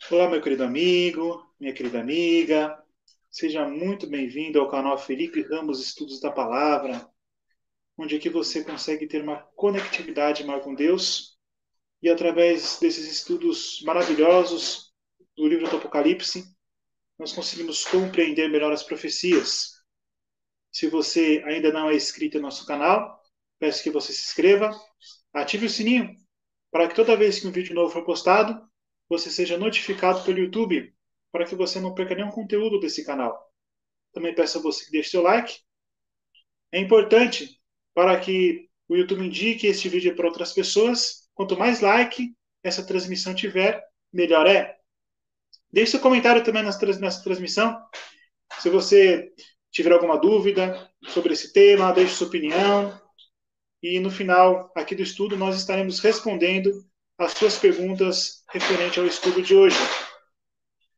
Olá, meu querido amigo, minha querida amiga. Seja muito bem-vindo ao canal Felipe Ramos Estudos da Palavra, onde aqui você consegue ter uma conectividade maior com Deus e através desses estudos maravilhosos do livro do Apocalipse, nós conseguimos compreender melhor as profecias. Se você ainda não é inscrito no nosso canal, peço que você se inscreva, ative o sininho para que toda vez que um vídeo novo for postado, você seja notificado pelo YouTube, para que você não perca nenhum conteúdo desse canal. Também peço a você que deixe seu like. É importante para que o YouTube indique este vídeo para outras pessoas. Quanto mais like essa transmissão tiver, melhor é. Deixe seu comentário também nessa transmissão. Se você tiver alguma dúvida sobre esse tema, deixe sua opinião. E no final aqui do estudo, nós estaremos respondendo as suas perguntas referente ao estudo de hoje.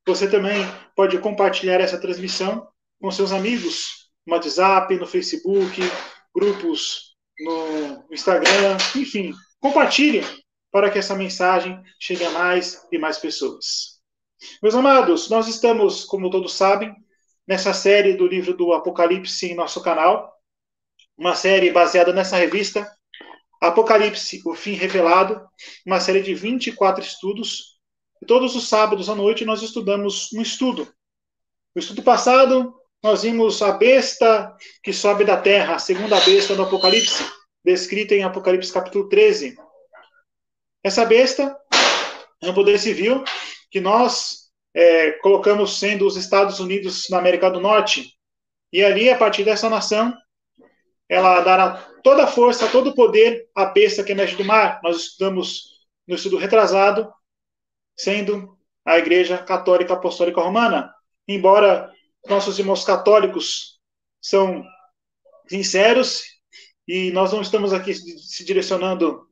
Você também pode compartilhar essa transmissão com seus amigos no WhatsApp, no Facebook, grupos no Instagram, enfim, compartilhe para que essa mensagem chegue a mais e mais pessoas. Meus amados, nós estamos, como todos sabem, nessa série do livro do Apocalipse em nosso canal, uma série baseada nessa revista, Apocalipse, o Fim Revelado, uma série de 24 estudos. E todos os sábados à noite nós estudamos um estudo. No estudo passado, nós vimos a besta que sobe da terra, a segunda besta do Apocalipse, descrita em Apocalipse capítulo 13. Essa besta é um poder civil que nós colocamos sendo os Estados Unidos na América do Norte. E ali, a partir dessa nação, ela dará toda a força, todo o poder à besta que emerge do mar. Nós estudamos no estudo retrasado, sendo a Igreja Católica Apostólica Romana. Embora nossos irmãos católicos são sinceros e nós não estamos aqui se direcionando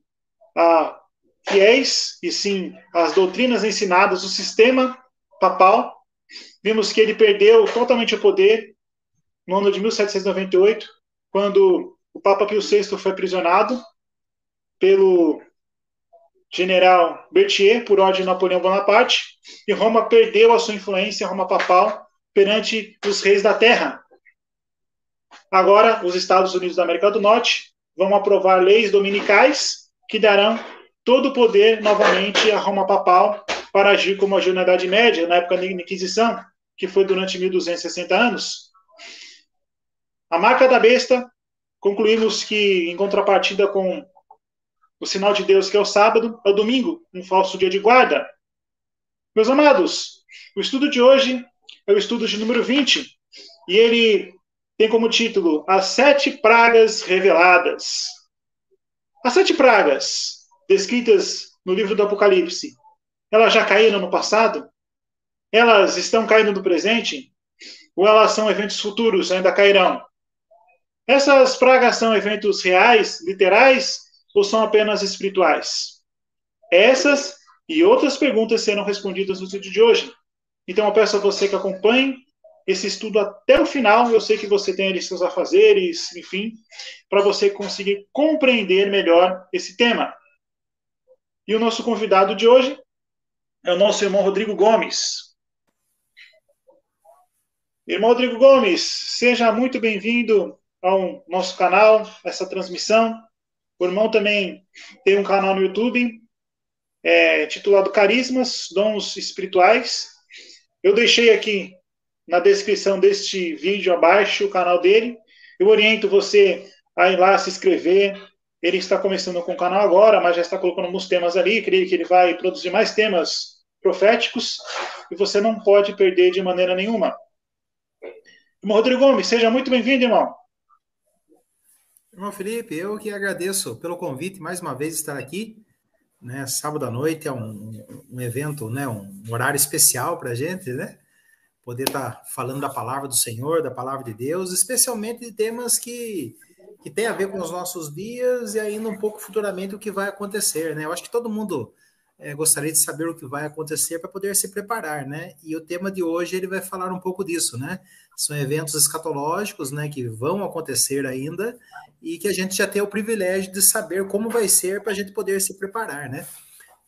a fiéis, e sim às doutrinas ensinadas do sistema papal, vimos que ele perdeu totalmente o poder no ano de 1798, quando o Papa Pio VI foi aprisionado pelo general Berthier, por ordem de Napoleão Bonaparte, e Roma perdeu a sua influência, Roma papal, perante os reis da terra. Agora, os Estados Unidos da América do Norte vão aprovar leis dominicais que darão todo o poder novamente à Roma papal para agir como agiu na Idade Média, na época da Inquisição, que foi durante 1260 anos. A marca da besta, concluímos que, em contrapartida com o sinal de Deus, que é o sábado, é o domingo, um falso dia de guarda. Meus amados, o estudo de hoje é o estudo de número 20, e ele tem como título As 7 Pragas Reveladas. As 7 pragas descritas no livro do Apocalipse, elas já caíram no passado? Elas estão caindo no presente? Ou elas são eventos futuros, ainda cairão? Essas pragas são eventos reais, literais, ou são apenas espirituais? Essas e outras perguntas serão respondidas no vídeo de hoje. Então eu peço a você que acompanhe esse estudo até o final. Eu sei que você tem ali seus afazeres, enfim, para você conseguir compreender melhor esse tema. E o nosso convidado de hoje é o nosso irmão Rodrigo Gomes. Irmão Rodrigo Gomes, seja muito bem-vindo ao nosso canal, essa transmissão. O irmão também tem um canal no YouTube, titulado Carismas, Dons Espirituais. Eu deixei aqui na descrição deste vídeo abaixo o canal dele. Eu oriento você a ir lá se inscrever. Ele está começando com o canal agora, mas já está colocando alguns temas ali. Creio que ele vai produzir mais temas proféticos e você não pode perder de maneira nenhuma. Irmão Rodrigo Gomes, seja muito bem-vindo, irmão. Irmão Felipe, eu que agradeço pelo convite mais uma vez estar aqui, né? Sábado à noite é um evento, né? Um horário especial para a gente, né? Poder estar falando da palavra do Senhor, da palavra de Deus, especialmente de temas que tem a ver com os nossos dias e ainda um pouco futuramente o que vai acontecer, né? Eu acho que todo mundo gostaria de saber o que vai acontecer para poder se preparar, né? E o tema de hoje ele vai falar um pouco disso, né? São eventos escatológicos, né? Que vão acontecer ainda e que a gente já tem o privilégio de saber como vai ser para a gente poder se preparar, né?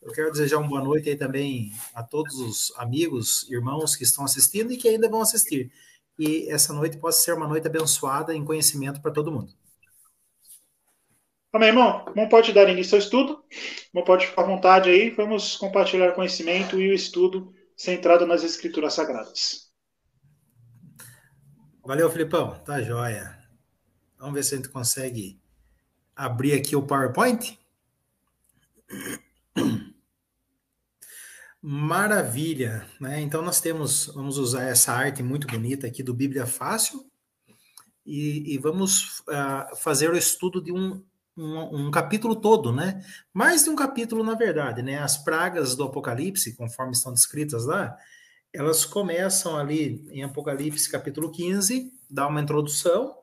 Eu quero desejar uma boa noite aí também a todos os amigos, irmãos que estão assistindo e que ainda vão assistir. E essa noite possa ser uma noite abençoada em conhecimento para todo mundo. Amém, irmão? Não pode dar início ao estudo, não pode ficar à vontade aí, vamos compartilhar conhecimento e o estudo centrado nas Escrituras Sagradas. Valeu, Filipão. Tá joia. Vamos ver se a gente consegue abrir aqui o PowerPoint. Maravilha, né? Então nós vamos usar essa arte muito bonita aqui do Bíblia Fácil e vamos fazer o estudo de um capítulo todo, né? Mais de um capítulo, na verdade, né? As pragas do Apocalipse, conforme estão descritas lá, elas começam ali em Apocalipse capítulo 15, dá uma introdução,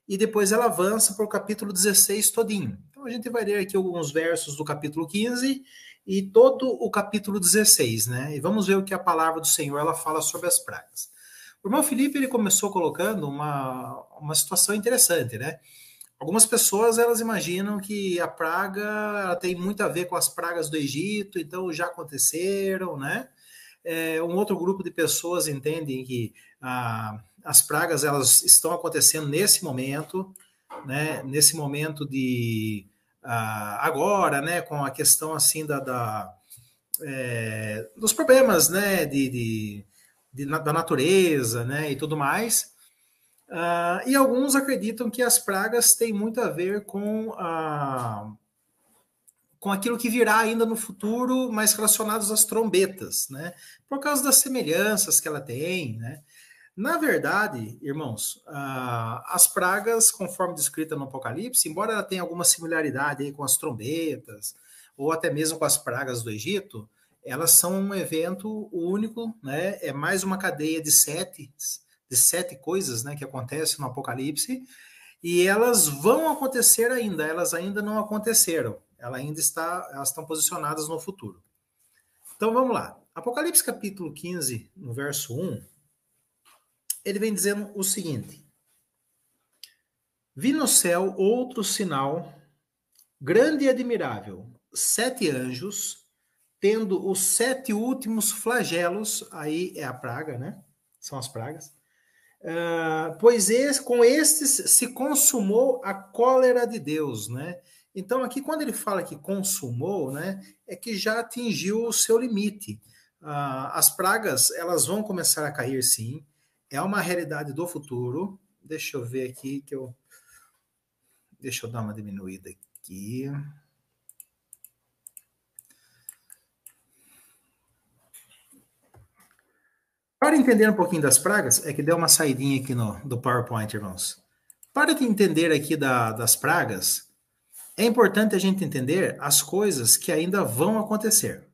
e depois ela avança para o capítulo 16 todinho. Então a gente vai ler aqui alguns versos do capítulo 15 e todo o capítulo 16, né? E vamos ver o que a palavra do Senhor ela fala sobre as pragas. O irmão Felipe ele começou colocando uma situação interessante, né? Algumas pessoas elas imaginam que a praga ela tem muito a ver com as pragas do Egito, então já aconteceram, né? Um outro grupo de pessoas entendem que as pragas elas estão acontecendo nesse momento, né? Nesse momento de agora, né? Com a questão assim dos problemas, né? Da natureza, né? E tudo mais. E alguns acreditam que as pragas têm muito a ver com aquilo que virá ainda no futuro, mais relacionados às trombetas, né? Por causa das semelhanças que ela tem, né? Na verdade, irmãos, as pragas, conforme descrita no Apocalipse, embora ela tenha alguma similaridade aí com as trombetas, ou até mesmo com as pragas do Egito, elas são um evento único, né? É mais uma cadeia de sete coisas, né, que acontecem no Apocalipse, e elas vão acontecer ainda, elas ainda não aconteceram, elas estão posicionadas no futuro. Então vamos lá. Apocalipse capítulo 15, no verso 1, ele vem dizendo o seguinte: vi no céu outro sinal, grande e admirável, 7 anjos, tendo os 7 últimos flagelos, aí é a praga, né? São as pragas. Pois com estes se consumou a cólera de Deus, né? Então aqui quando ele fala que consumou, né, é que já atingiu o seu limite. As pragas elas vão começar a cair, sim. É uma realidade do futuro. Deixa eu ver aqui deixa eu dar uma diminuída aqui. Para entender um pouquinho das pragas, é que deu uma saidinha aqui do PowerPoint, irmãos. Para entender aqui das pragas, é importante a gente entender as coisas que ainda vão acontecer.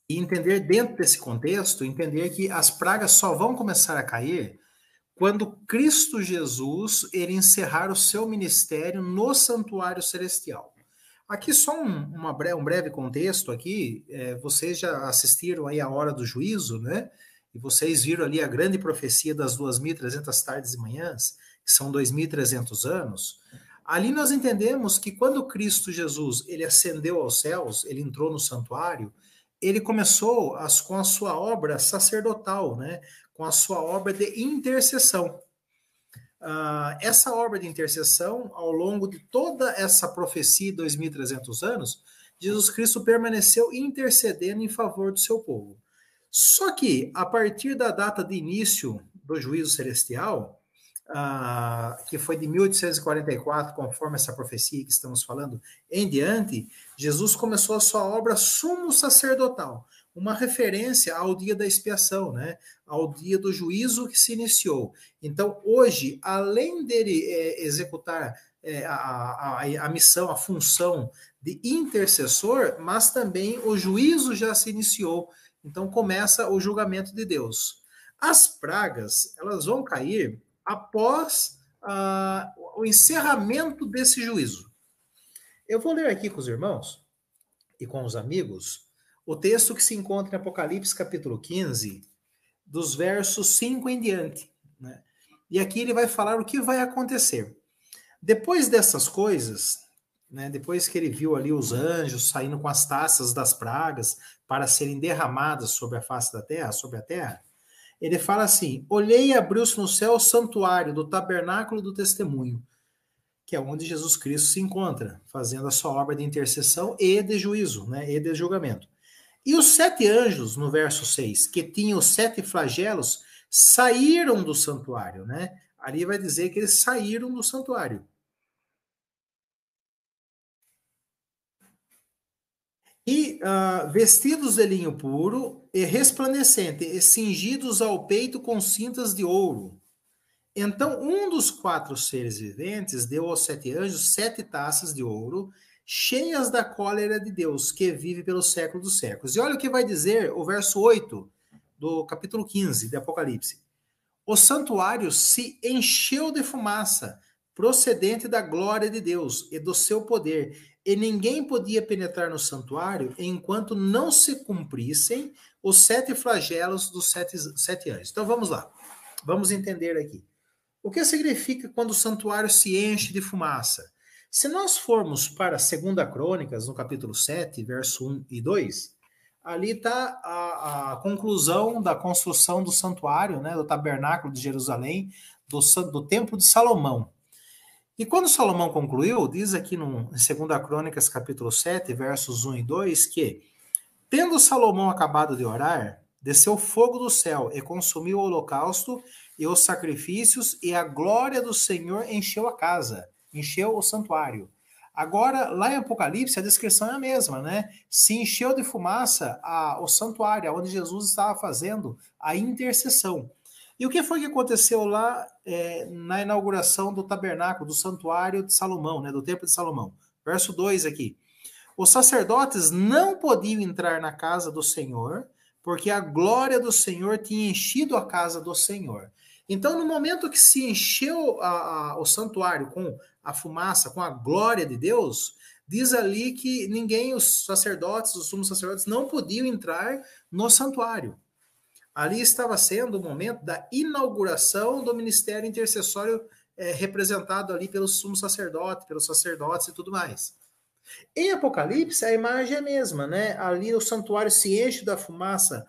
E entender dentro desse contexto, entender que as pragas só vão começar a cair quando Cristo Jesus ele encerrar o seu ministério no santuário celestial. Aqui só um breve contexto aqui, vocês já assistiram aí a Hora do Juízo, né? E vocês viram ali a grande profecia das 2.300 tardes e manhãs, que são 2.300 anos. Ali nós entendemos que quando Cristo Jesus ele ascendeu aos céus, ele entrou no santuário, ele começou com a sua obra sacerdotal, né? Com a sua obra de intercessão. Essa obra de intercessão, ao longo de toda essa profecia, 2.300 anos, Jesus Cristo permaneceu intercedendo em favor do seu povo. Só que, a partir da data de início do juízo celestial, que foi de 1844, conforme essa profecia que estamos falando, em diante, Jesus começou a sua obra sumo sacerdotal, uma referência ao dia da expiação, né? Ao dia do juízo que se iniciou. Então, hoje, além dele executar a missão, a função de intercessor, mas também o juízo já se iniciou. Então, começa o julgamento de Deus. As pragas, elas vão cair após o encerramento desse juízo. Eu vou ler aqui com os irmãos e com os amigos o texto que se encontra em Apocalipse capítulo 15, dos versos 5 em diante. Né? E aqui ele vai falar o que vai acontecer. Depois dessas coisas, né, depois que ele viu ali os anjos saindo com as taças das pragas para serem derramadas sobre a face da terra, sobre a terra, ele fala assim: olhei e abriu-se no céu o santuário do tabernáculo do testemunho, que é onde Jesus Cristo se encontra, fazendo a sua obra de intercessão e de juízo, né, e de julgamento. E os 7 anjos, no verso 6, que tinham os 7 flagelos, saíram do santuário, né? Ali vai dizer que eles saíram do santuário. E vestidos de linho puro e resplandecente, e cingidos ao peito com cintas de ouro. Então, um dos 4 seres viventes deu aos 7 anjos 7 taças de ouro, cheias da cólera de Deus, que vive pelos séculos dos séculos. E olha o que vai dizer o verso 8 do capítulo 15 de Apocalipse. O santuário se encheu de fumaça, procedente da glória de Deus e do seu poder, e ninguém podia penetrar no santuário enquanto não se cumprissem os 7 flagelos dos 7 anjos. Então vamos lá, vamos entender aqui. O que significa quando o santuário se enche de fumaça? Se nós formos para 2 Crônicas, no capítulo 7, verso 1 e 2, ali está a conclusão da construção do santuário, né, do tabernáculo de Jerusalém, do templo de Salomão. E quando Salomão concluiu, diz aqui em 2 Crônicas, capítulo 7, versos 1 e 2, que, tendo Salomão acabado de orar, desceu fogo do céu e consumiu o holocausto e os sacrifícios, e a glória do Senhor encheu a casa, encheu o santuário. Agora, lá em Apocalipse, a descrição é a mesma, né? Se encheu de fumaça o santuário, onde Jesus estava fazendo a intercessão. E o que foi que aconteceu lá na inauguração do tabernáculo, do santuário de Salomão, né? Do templo de Salomão? Verso 2 aqui. Os sacerdotes não podiam entrar na casa do Senhor, porque a glória do Senhor tinha enchido a casa do Senhor. Então, no momento que se encheu o santuário com a fumaça, com a glória de Deus, diz ali que ninguém, os sacerdotes, os sumos sacerdotes, não podiam entrar no santuário. Ali estava sendo o momento da inauguração do ministério intercessório representado ali pelos sumos sacerdotes, pelos sacerdotes e tudo mais. Em Apocalipse, a imagem é a mesma, né? Ali o santuário se enche da fumaça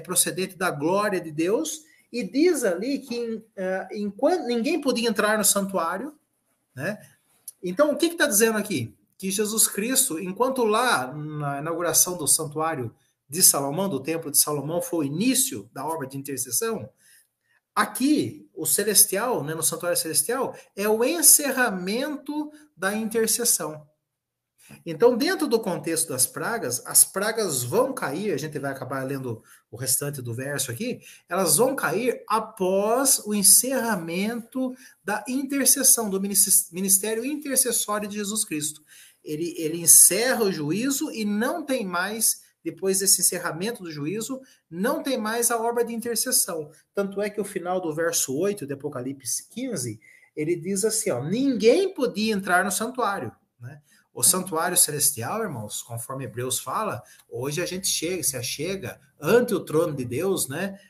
procedente da glória de Deus, e diz ali que enquanto ninguém podia entrar no santuário, né? Então, o que está dizendo aqui? Que Jesus Cristo, enquanto lá na inauguração do santuário de Salomão, do templo de Salomão, foi o início da obra de intercessão, aqui, o celestial, né, no santuário celestial, é o encerramento da intercessão. Então, dentro do contexto das pragas, as pragas vão cair, a gente vai acabar lendo o restante do verso aqui, elas vão cair após o encerramento da intercessão, do ministério intercessório de Jesus Cristo. Ele encerra o juízo e não tem mais, depois desse encerramento do juízo, não tem mais a obra de intercessão. Tanto é que o final do verso 8 de Apocalipse 15, ele diz assim, ó, ninguém podia entrar no santuário, né? O santuário celestial, irmãos, conforme Hebreus fala, hoje a gente se achega ante o trono de Deus, né?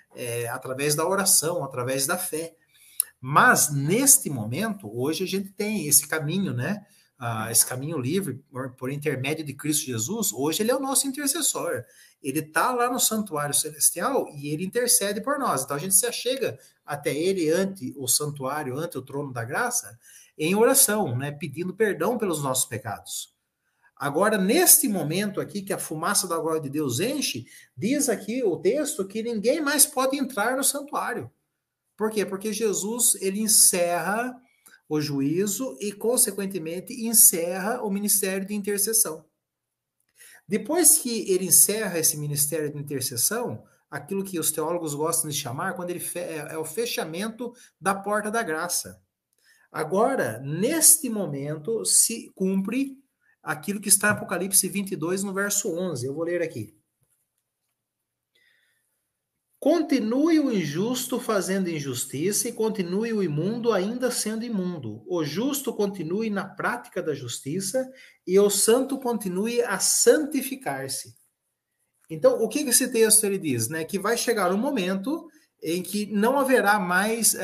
Através da oração, através da fé. Mas, neste momento, hoje a gente tem esse caminho, né? Esse caminho livre, por intermédio de Cristo Jesus, hoje ele é o nosso intercessor. Ele está lá no santuário celestial e ele intercede por nós. Então, a gente se achega até ele ante o santuário, ante o trono da graça, em oração, né, pedindo perdão pelos nossos pecados. Agora, neste momento aqui, que a fumaça da glória de Deus enche, diz aqui o texto que ninguém mais pode entrar no santuário. Por quê? Porque Jesus, ele encerra o juízo e, consequentemente, encerra o ministério de intercessão. Depois que ele encerra esse ministério de intercessão, aquilo que os teólogos gostam de chamar, quando ele é o fechamento da porta da graça. Agora, neste momento, se cumpre aquilo que está em Apocalipse 22, no verso 11. Eu vou ler aqui. Continue o injusto fazendo injustiça e continue o imundo ainda sendo imundo. O justo continue na prática da justiça e o santo continue a santificar-se. Então, o que esse texto ele diz? Né? Que vai chegar um momento em que não haverá mais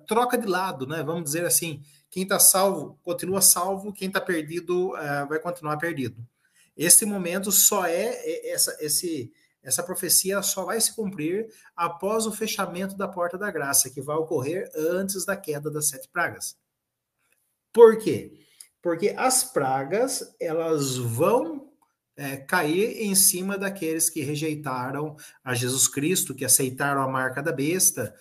troca de lado, né? Vamos dizer assim, quem está salvo continua salvo, quem está perdido vai continuar perdido. Este momento só essa profecia só vai se cumprir após o fechamento da porta da graça, que vai ocorrer antes da queda das 7 pragas. Por quê? Porque as pragas, elas vão cair em cima daqueles que rejeitaram a Jesus Cristo, que aceitaram a marca da besta.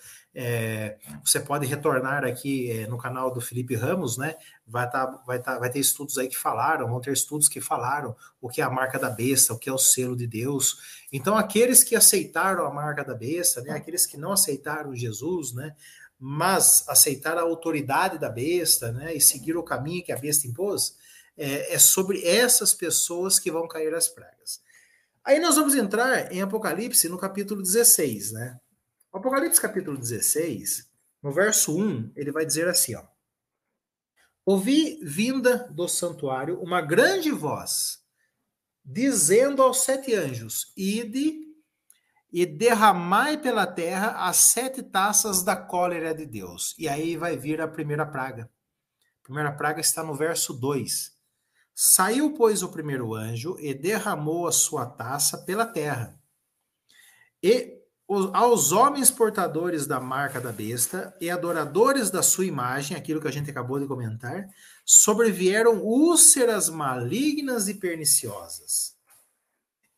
Você pode retornar aqui no canal do Felipe Ramos, né? Vai ter estudos aí que vão ter estudos que falaram o que é a marca da besta, o que é o selo de Deus. Então, aqueles que aceitaram a marca da besta, né? Aqueles que não aceitaram Jesus, né? Mas aceitaram a autoridade da besta, né? E seguiram o caminho que a besta impôs, é sobre essas pessoas que vão cair as pragas. Aí nós vamos entrar em Apocalipse no capítulo 16, né? Apocalipse capítulo 16, no verso 1, ele vai dizer assim, ó: ouvi vinda do santuário uma grande voz, dizendo aos 7 anjos, ide e derramai pela terra as 7 taças da cólera de Deus. E aí vai vir a primeira praga. A primeira praga está no verso 2. Saiu, pois, o primeiro anjo e derramou a sua taça pela terra. E aos homens portadores da marca da besta e adoradores da sua imagem, aquilo que a gente acabou de comentar, sobrevieram úlceras malignas e perniciosas.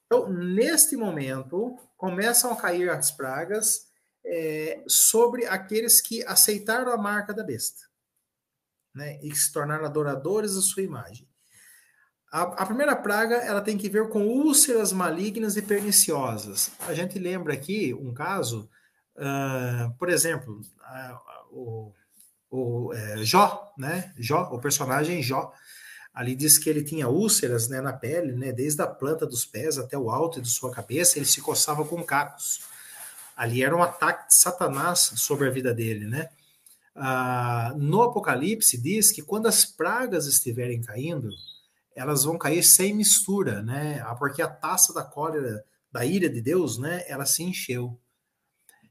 Então, neste momento, começam a cair as pragas sobre aqueles que aceitaram a marca da besta, né, e que se tornaram adoradores da sua imagem. A primeira praga, ela tem que ver com úlceras malignas e perniciosas. A gente lembra aqui um caso, por exemplo, Jó, né? Jó, o personagem Jó, ali diz que ele tinha úlceras, né, na pele, né, desde a planta dos pés até o alto de sua cabeça, ele se coçava com cacos. Ali era um ataque de Satanás sobre a vida dele, né? No Apocalipse diz que quando as pragas estiverem caindo, elas vão cair sem mistura, né? Porque a taça da cólera, da ira de Deus, né? Ela se encheu.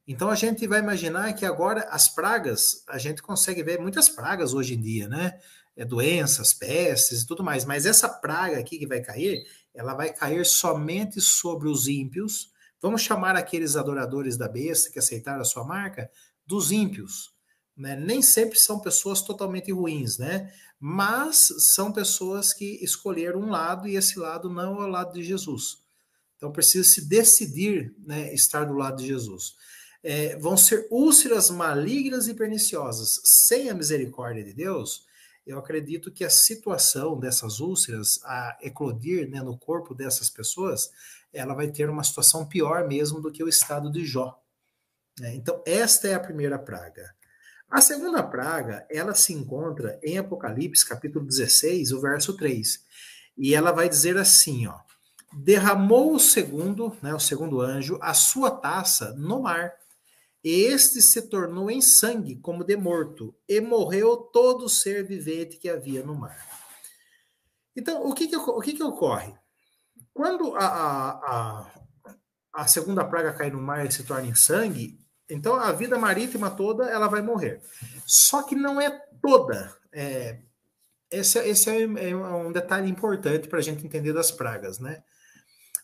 Então a gente vai imaginar que agora as pragas, a gente consegue ver muitas pragas hoje em dia, né? Doenças, pestes e tudo mais. Mas essa praga aqui que vai cair, ela vai cair somente sobre os ímpios. Vamos chamar aqueles adoradores da besta que aceitaram a sua marca dos ímpios. Né? Nem sempre são pessoas totalmente ruins, né? Mas são pessoas que escolheram um lado e esse lado não é o lado de Jesus. Então precisa se decidir, né, estar do lado de Jesus. Vão ser úlceras malignas e perniciosas. Sem a misericórdia de Deus, eu acredito que a situação dessas úlceras a eclodir, né, no corpo dessas pessoas, ela vai ter uma situação pior mesmo do que o estado de Jó. Né? Então esta é a primeira praga. A segunda praga, ela se encontra em Apocalipse, capítulo 16, o verso 3. E ela vai dizer assim, ó: derramou o segundo anjo, a sua taça no mar, e este se tornou em sangue como de morto, e morreu todo ser vivente que havia no mar. Então, o que ocorre? Quando a segunda praga cai no mar e se torna em sangue, então a vida marítima toda ela vai morrer. Só que não é toda. Esse é um detalhe importante para a gente entender das pragas, né?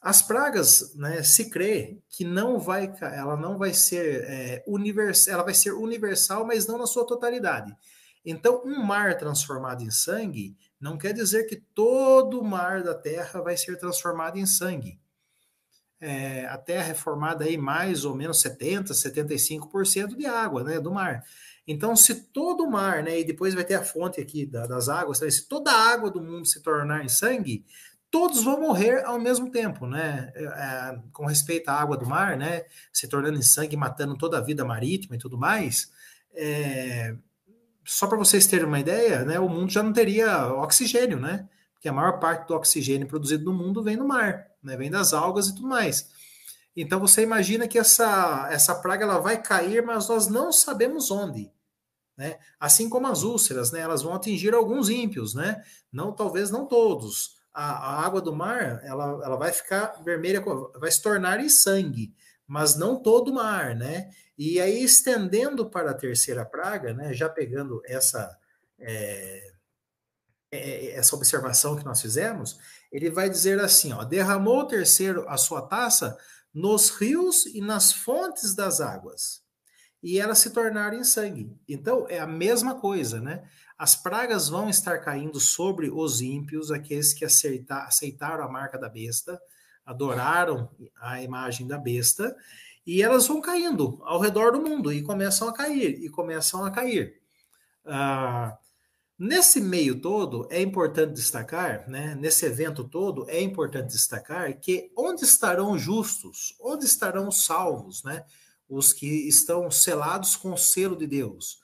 As pragas, né, se crê que ela não vai ser universal, ela vai ser universal, mas não na sua totalidade. Então, um mar transformado em sangue não quer dizer que todo o mar da Terra vai ser transformado em sangue. A Terra é formada aí mais ou menos 70%, 75% de água, né, do mar. Então, se todo o mar, né, e depois vai ter a fonte aqui das águas, né, se toda a água do mundo se tornar em sangue, todos vão morrer ao mesmo tempo, né? Com respeito à água do mar, né, se tornando em sangue, matando toda a vida marítima e tudo mais. Só para vocês terem uma ideia, né, o mundo já não teria oxigênio, né? Porque a maior parte do oxigênio produzido no mundo vem do mar, né, vem das algas e tudo mais. Então você imagina que essa praga ela vai cair, mas nós não sabemos onde. Né? Assim como as úlceras, né, elas vão atingir alguns ímpios, né? Talvez não todos. A água do mar ela vai ficar vermelha, vai se tornar em sangue, mas não todo o mar, né? E aí, estendendo para a terceira praga, né, já pegando é, essa observação que nós fizemos, ele vai dizer assim, ó, derramou o terceiro a sua taça nos rios e nas fontes das águas, e elas se tornaram em sangue. Então, é a mesma coisa, né? As pragas vão estar caindo sobre os ímpios, aqueles que aceitaram a marca da besta, adoraram a imagem da besta, e elas vão caindo ao redor do mundo, e começam a cair, e começam a cair. Ah, Nesse meio todo, é importante destacar, né, nesse evento todo, é importante destacar que onde estarão os justos, onde estarão os salvos, né, os que estão selados com o selo de Deus?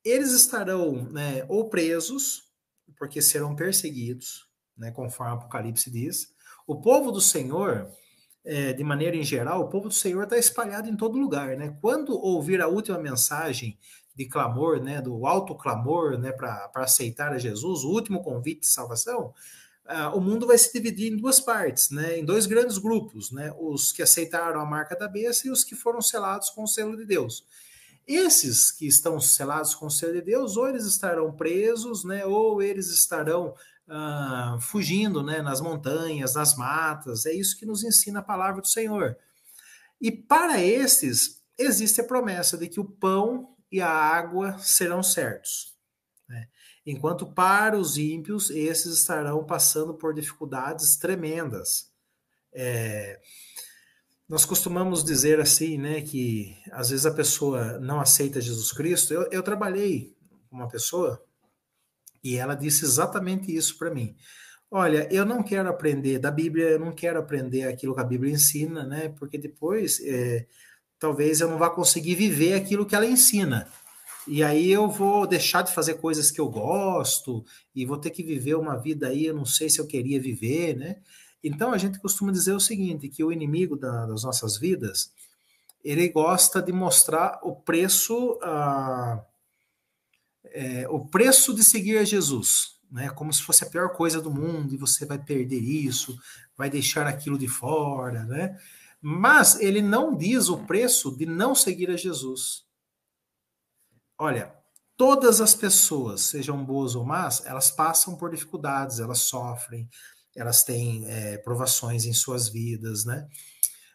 Eles estarão, né, ou presos, porque serão perseguidos, né, conforme o Apocalipse diz. O povo do Senhor, de maneira em geral, o povo do Senhor está espalhado em todo lugar, né? Quando ouvir a última mensagem de clamor, né, do alto clamor, né, para aceitar a Jesus, o último convite de salvação, o mundo vai se dividir em duas partes, né, em dois grandes grupos, né, os que aceitaram a marca da besta e os que foram selados com o selo de Deus. Esses que estão selados com o selo de Deus, ou eles estarão presos, né, ou eles estarão fugindo, né, nas montanhas, nas matas. É isso que nos ensina a palavra do Senhor. E para esses, existe a promessa de que o pão e a água serão certos, né? Enquanto para os ímpios, esses estarão passando por dificuldades tremendas. Nós costumamos dizer assim, né, que às vezes a pessoa não aceita Jesus Cristo. Eu trabalhei com uma pessoa e ela disse exatamente isso para mim. Olha, eu não quero aprender da Bíblia, eu não quero aprender aquilo que a Bíblia ensina, né? Porque depois talvez eu não vá conseguir viver aquilo que ela ensina. E aí eu vou deixar de fazer coisas que eu gosto e vou ter que viver uma vida aí, eu não sei se eu queria viver, né? Então a gente costuma dizer o seguinte, que o inimigo das nossas vidas, ele gosta de mostrar o preço de seguir a Jesus, né? Como se fosse a pior coisa do mundo e você vai perder isso, vai deixar aquilo de fora, né? Mas ele não diz o preço de não seguir a Jesus. Olha, todas as pessoas, sejam boas ou más, elas passam por dificuldades, elas sofrem, elas têm provações em suas vidas, né?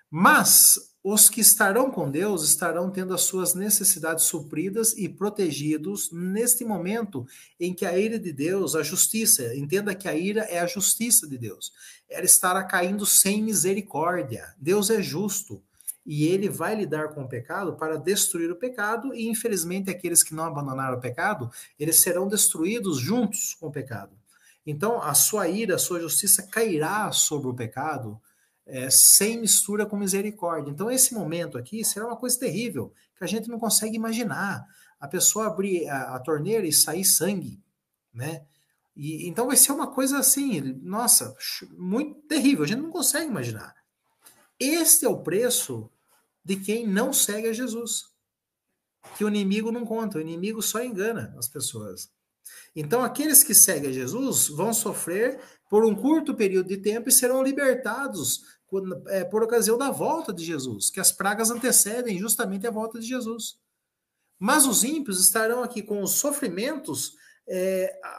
Mas os que estarão com Deus estarão tendo as suas necessidades supridas e protegidos neste momento em que a ira de Deus, a justiça, entenda que a ira é a justiça de Deus, ela estará caindo sem misericórdia. Deus é justo e ele vai lidar com o pecado para destruir o pecado, e infelizmente aqueles que não abandonaram o pecado, eles serão destruídos juntos com o pecado. Então a sua ira, a sua justiça cairá sobre o pecado, sem mistura com misericórdia. Então, esse momento aqui será uma coisa terrível, que a gente não consegue imaginar. A pessoa abrir a torneira e sair sangue, né? E, então vai ser uma coisa assim, nossa, muito terrível, a gente não consegue imaginar. Este é o preço de quem não segue a Jesus. Que o inimigo não conta, o inimigo só engana as pessoas. Então, aqueles que seguem a Jesus vão sofrer por um curto período de tempo e serão libertados por ocasião da volta de Jesus, que as pragas antecedem justamente a volta de Jesus. Mas os ímpios estarão aqui com os sofrimentos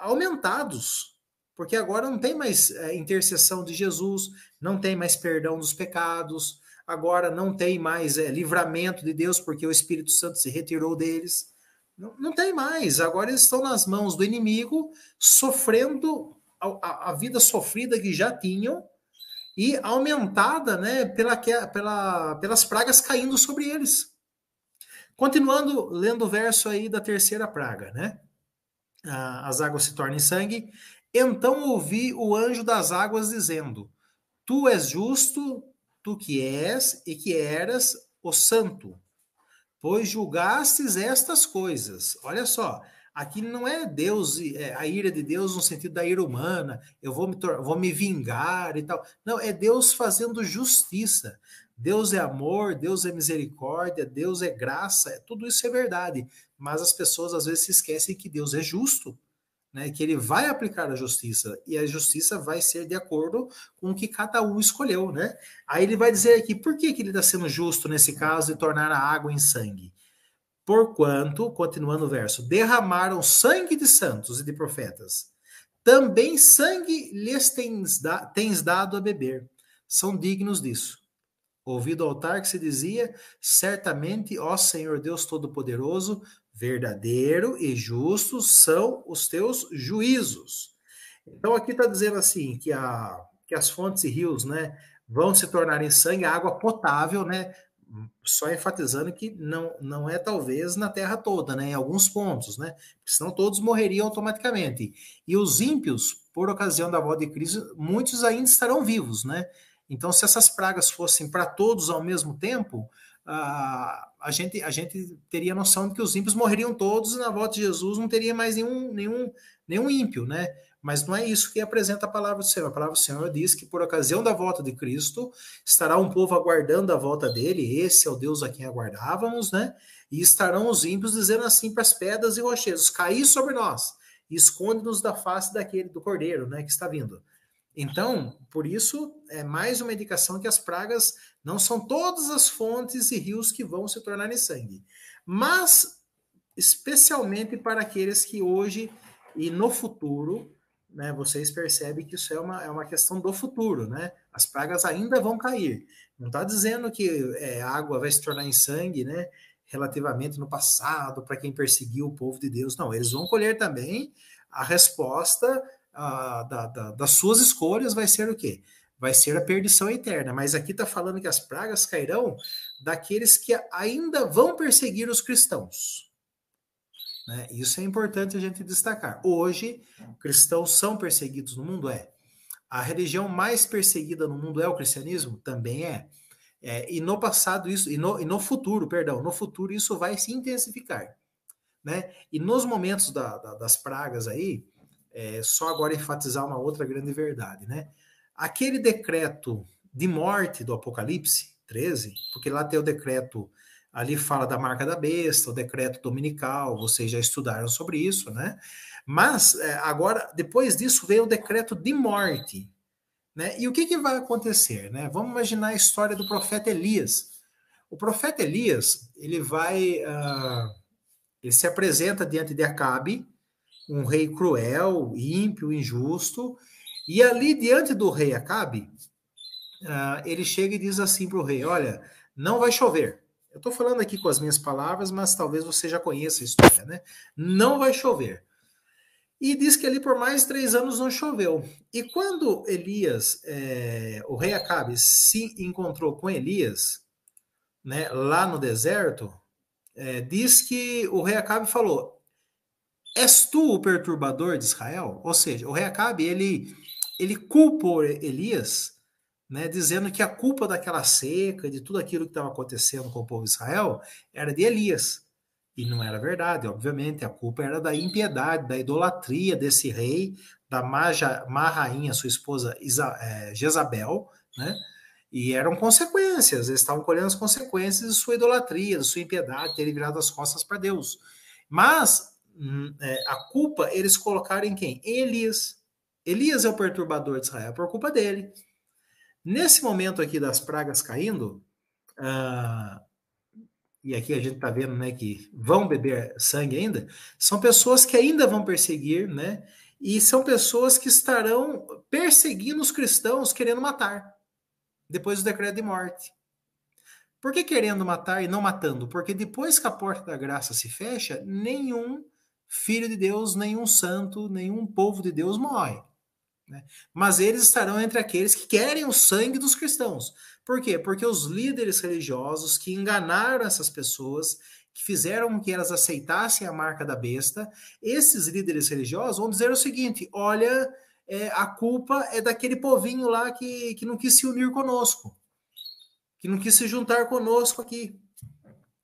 aumentados, porque agora não tem mais intercessão de Jesus, não tem mais perdão dos pecados, agora não tem mais livramento de Deus, porque o Espírito Santo se retirou deles. Não tem mais. Agora eles estão nas mãos do inimigo, sofrendo a vida sofrida que já tinham e aumentada, né, pelas pragas caindo sobre eles. Continuando, lendo o verso aí da terceira praga, né? As águas se tornam sangue. Então ouvi o anjo das águas dizendo: Tu és justo, tu que és e que eras o santo, pois julgastes estas coisas. Olha só, aqui não é Deus, a ira de Deus no sentido da ira humana, eu vou me vingar e tal. Não, é Deus fazendo justiça. Deus é amor, Deus é misericórdia, Deus é graça, tudo isso é verdade. Mas as pessoas às vezes se esquecem que Deus é justo, né, que ele vai aplicar a justiça, e a justiça vai ser de acordo com o que cada um escolheu, né? Aí ele vai dizer aqui, por que ele está sendo justo nesse caso de tornar a água em sangue? Porquanto, continuando o verso, derramaram sangue de santos e de profetas, também sangue lhes tens dado a beber, são dignos disso. Ouvido ao altar que se dizia, certamente, ó Senhor Deus Todo-Poderoso, verdadeiro e justo são os teus juízos. Então aqui está dizendo assim, que as fontes e rios, né, vão se tornar em sangue, água potável, né, só enfatizando que não é talvez na terra toda, né, em alguns pontos, né, senão todos morreriam automaticamente. E os ímpios, por ocasião da volta de Cristo, muitos ainda estarão vivos, né. Então, se essas pragas fossem para todos ao mesmo tempo, a gente teria noção de que os ímpios morreriam todos e na volta de Jesus não teria mais nenhum ímpio, né? Mas não é isso que apresenta a palavra do Senhor. A palavra do Senhor diz que por ocasião da volta de Cristo, estará um povo aguardando a volta dele, esse é o Deus a quem aguardávamos, né? E estarão os ímpios dizendo assim para as pedras e rochedos, caí sobre nós, e esconde-nos da face do Cordeiro, né, que está vindo. Então, por isso, é mais uma indicação que as pragas não são todas as fontes e rios que vão se tornar em sangue, mas especialmente para aqueles que hoje e no futuro, né, vocês percebem que isso é uma questão do futuro, né? As pragas ainda vão cair. Não está dizendo que a água vai se tornar em sangue, né? Relativamente no passado, para quem perseguiu o povo de Deus. Não, eles vão colher também a resposta das suas escolhas, vai ser o quê? Vai ser a perdição eterna. Mas aqui está falando que as pragas cairão daqueles que ainda vão perseguir os cristãos. Né? Isso é importante a gente destacar. Hoje, cristãos são perseguidos no mundo? É. A religião mais perseguida no mundo é o cristianismo? Também é. E no passado, isso, e no futuro, perdão, no futuro isso vai se intensificar. Né? E nos momentos das pragas aí, só agora enfatizar uma outra grande verdade, né? Aquele decreto de morte do Apocalipse 13, porque lá tem o decreto, ali fala da marca da besta, o decreto dominical, vocês já estudaram sobre isso, né? Mas agora, depois disso, veio o decreto de morte, né? E o que vai acontecer, né? Vamos imaginar a história do profeta Elias. O profeta Elias, ele se apresenta diante de Acabe, um rei cruel, ímpio, injusto, e ali diante do rei Acabe, ele chega e diz assim para o rei, olha, não vai chover. Eu estou falando aqui com as minhas palavras, mas talvez você já conheça a história, né? Não vai chover. E diz que ali por mais 3 anos não choveu. E quando Elias, o rei Acabe, se encontrou com Elias, né, lá no deserto, diz que o rei Acabe falou, és tu o perturbador de Israel? Ou seja, o rei Acabe, ele culpa Elias, né, dizendo que a culpa daquela seca, de tudo aquilo que estava acontecendo com o povo de Israel, era de Elias. E não era verdade, obviamente, a culpa era da impiedade, da idolatria desse rei, da má rainha, sua esposa Jezabel, né? E eram consequências, eles estavam colhendo as consequências de sua idolatria, de sua impiedade, terem virado as costas para Deus. Mas a culpa eles colocaram em quem? Em Elias. Elias é o perturbador de Israel, por culpa dele. Nesse momento aqui das pragas caindo, e aqui a gente está vendo, né, que vão beber sangue ainda, são pessoas que ainda vão perseguir, né, e são pessoas que estarão perseguindo os cristãos, querendo matar, depois do decreto de morte. Por que querendo matar e não matando? Porque depois que a porta da graça se fecha, nenhum filho de Deus, nenhum santo, nenhum povo de Deus morre. Né? Mas eles estarão entre aqueles que querem o sangue dos cristãos. Por quê? Porque os líderes religiosos que enganaram essas pessoas, que fizeram com que elas aceitassem a marca da besta, esses líderes religiosos vão dizer o seguinte, olha, a culpa é daquele povinho lá que não quis se unir conosco, que não quis se juntar conosco aqui.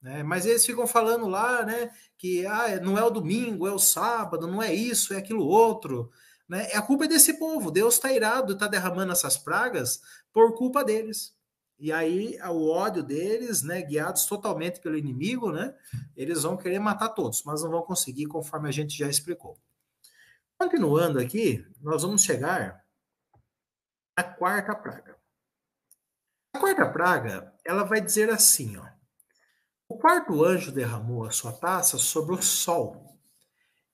Né? Mas eles ficam falando lá, né, que não é o domingo, é o sábado, não é isso, é aquilo outro. Né? A culpa é desse povo. Deus está irado, está derramando essas pragas por culpa deles. E aí o ódio deles, né, guiados totalmente pelo inimigo, né, eles vão querer matar todos, mas não vão conseguir, conforme a gente já explicou. Continuando aqui, nós vamos chegar à quarta praga. A quarta praga, ela vai dizer assim, ó. O quarto anjo derramou a sua taça sobre o sol,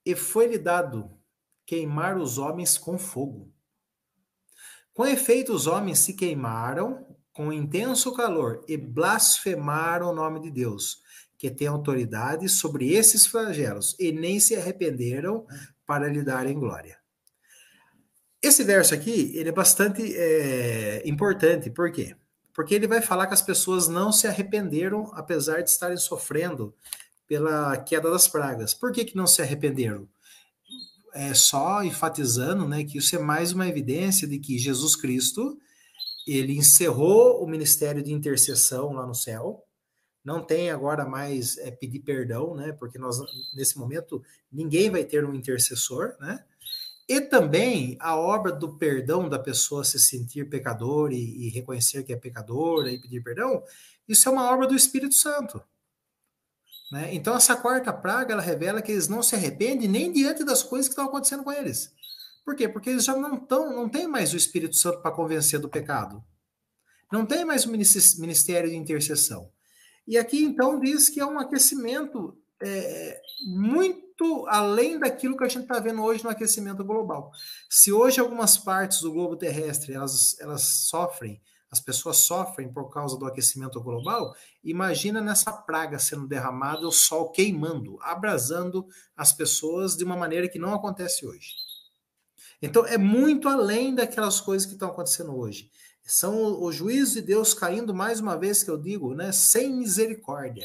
e foi-lhe dado queimar os homens com fogo. Com efeito, os homens se queimaram com intenso calor e blasfemaram o nome de Deus, que tem autoridade sobre esses flagelos, e nem se arrependeram para lhe darem glória. Esse verso aqui, ele é bastante importante, por quê? Porque ele vai falar que as pessoas não se arrependeram, apesar de estarem sofrendo pela queda das pragas. Por que não se arrependeram? Só enfatizando, né, que isso é mais uma evidência de que Jesus Cristo, ele encerrou o ministério de intercessão lá no céu, não tem agora mais pedir perdão, né, porque nós, nesse momento, ninguém vai ter um intercessor, né, e também a obra do perdão da pessoa se sentir pecador e reconhecer que é pecadora e pedir perdão, isso é uma obra do Espírito Santo. Né? Então, essa quarta praga, ela revela que eles não se arrependem nem diante das coisas que estão acontecendo com eles. Por quê? Porque eles já não tem mais o Espírito Santo para convencer do pecado. Não tem mais o ministério de intercessão. E aqui, então, diz que é um aquecimento muito além daquilo que a gente está vendo hoje no aquecimento global. Se hoje algumas partes do globo terrestre elas sofrem, as pessoas sofrem por causa do aquecimento global, imagina nessa praga sendo derramada, o sol queimando, abrasando as pessoas de uma maneira que não acontece hoje. Então é muito além daquelas coisas que estão acontecendo hoje. São os juízos de Deus caindo, mais uma vez que eu digo, né, sem misericórdia.